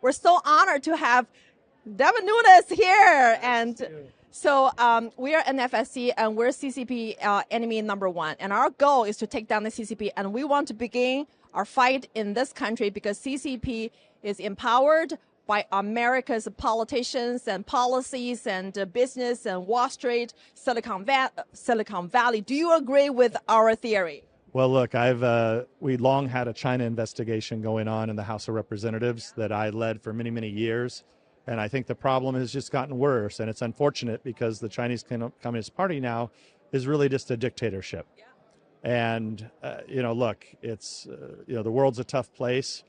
we're so honored to have Devin Nunes here. And so we are NFSC and we're CCP enemy number one. And our goal is to take down the CCP. And we want to begin our fight in this country because CCP is empowered by America's politicians and policies and business and Wall Street, Silicon Valley. Do you agree with our theory? Well, look, we long had a China investigation going on in the House of Representatives that I led for many, many years. And I think the problem has just gotten worse. And it's unfortunate because the Chinese Communist Party now is really just a dictatorship. Yeah. And, look, it's, the world's a tough place.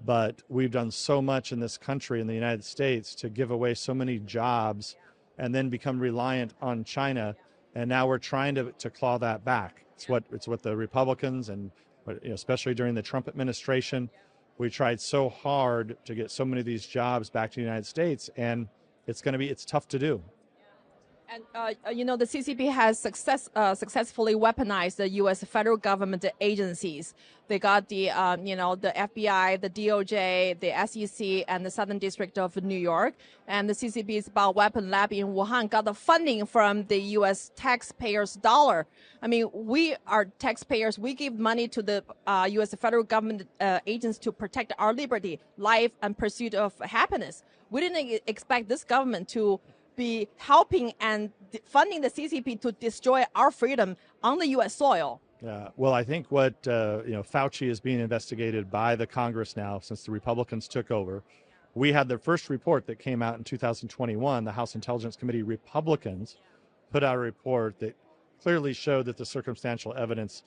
But we've done so much in this country, in the United States, to give away so many jobs and then become reliant on China. And now we're trying to claw that back. It's what the Republicans and especially during the Trump administration, we tried so hard to get so many of these jobs back to the United States, and it's tough to do. And, the CCP has successfully weaponized the U.S. federal government agencies. They got the FBI, the DOJ, the SEC, and the Southern District of New York. And the CCP's bioweapon lab in Wuhan got the funding from the U.S. taxpayers' dollar. I mean, we are taxpayers. We give money to the U.S. federal government agents to protect our liberty, life, and pursuit of happiness. We didn't expect this government to be helping and funding the CCP to destroy our freedom on the U.S. soil. Yeah, well, I think what, Fauci is being investigated by the Congress now since the Republicans took over. We had the first report that came out in 2021. The House Intelligence Committee Republicans put out a report that clearly showed that the circumstantial evidence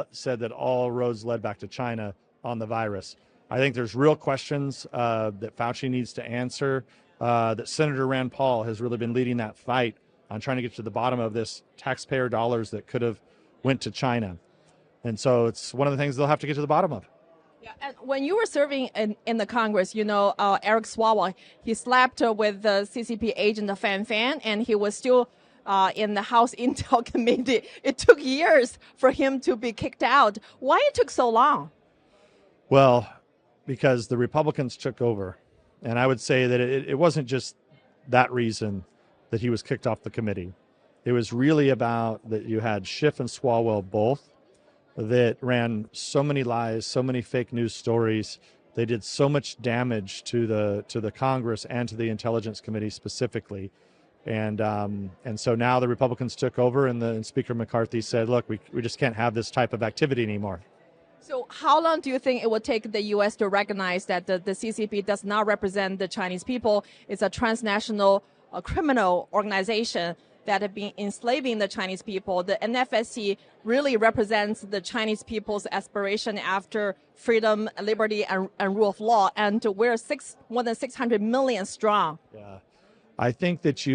said that all roads led back to China on the virus. I think there's real questions that Fauci needs to answer. That Senator Rand Paul has really been leading that fight on trying to get to the bottom of this taxpayer dollars that could have went to China. And so it's one of the things they'll have to get to the bottom of. Yeah, and when you were serving in the Congress, Eric Swalwell, he slept with the CCP agent Fan Fan, and he was still in the House Intel Committee. It took years for him to be kicked out. Why it took so long? Well, because the Republicans took over. And I would say that it wasn't just that reason that he was kicked off the committee. It was really about that you had Schiff and Swalwell both that ran so many lies, so many fake news stories. They did so much damage to the Congress and to the Intelligence Committee specifically. And so now the Republicans took over, and Speaker McCarthy said, look, we just can't have this type of activity anymore. So how long do you think it will take the U.S. to recognize that the CCP does not represent the Chinese people? It's a transnational criminal organization that have been enslaving the Chinese people. The NFSC really represents the Chinese people's aspiration after freedom, liberty, and rule of law. And we're more than 600 million strong. Yeah, I think that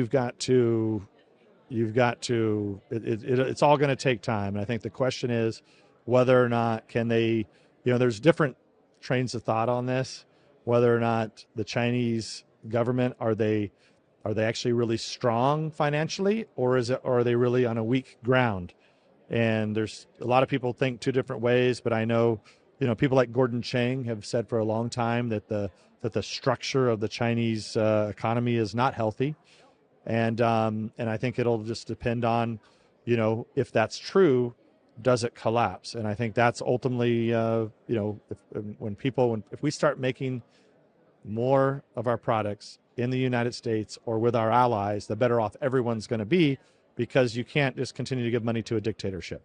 it's all going to take time. And I think the question is, whether or not can they, there's different trains of thought on this, whether or not the Chinese government, are they actually really strong financially, or are they really on a weak ground? And there's a lot of people think two different ways, but I know, people like Gordon Chang have said for a long time that the structure of the Chinese economy is not healthy. And I think it'll just depend on, if that's true, does it collapse? And I think that's ultimately, if we start making more of our products in the United States or with our allies, the better off everyone's going to be, because you can't just continue to give money to a dictatorship.